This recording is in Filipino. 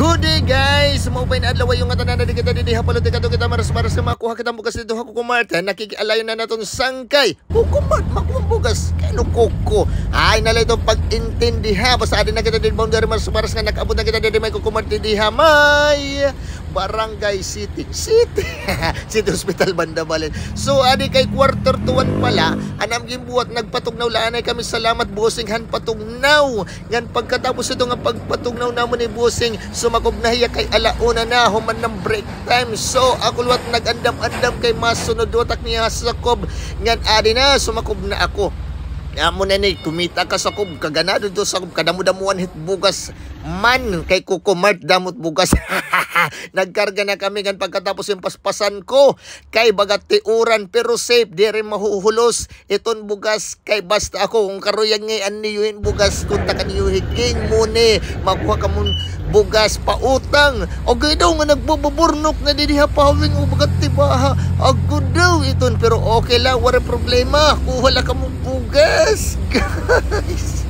Good day guys! Maupay na adlaw yung atanan na di kita didiha palo di kita maras-maras na makuha kita bugas dito ako kumarta. Nakikialayo na naton sangkay. Kukumad, makuha bugas. Kano kuko? Ay nalay itong pag-intindiha. Basta adin na kita di boundary maras-maras nga nakabot na kita di may kukumad didiha. May Barangay City. City Hospital Banda Balen. So adi kay quarter to 1 pala. Anam gimbuhat nagpatugnaw laanay kami salamat busing han patugnaw. Ngan pagkatapos ito nga pagpatugnaw namon ni busing sumakob na hiya kay alauna na human ng break time. So ako luwat nag-andam-andam kay masunod watak niya sa kob. Ngan adi na sumakob na ako. Amo na ni kumita ka sa kob kaganado do sa kob kadamudamuan hit bugas man kay kukumart damot bugas. Nagkarga na kami kan pagkatapos yung paspasan ko kay bagat tiuran pero safe di rin mahuhulos iton bugas kay basta ako kung karoyan ngayon niyuhin bugas kung takaniyuhiging muni makuha ka mong bugas pautang o daw nga nagbuburnok na didiha pawing o bagat tibaha ako daw iton pero okay lang wala problema kuha lang ka mong bugas guys.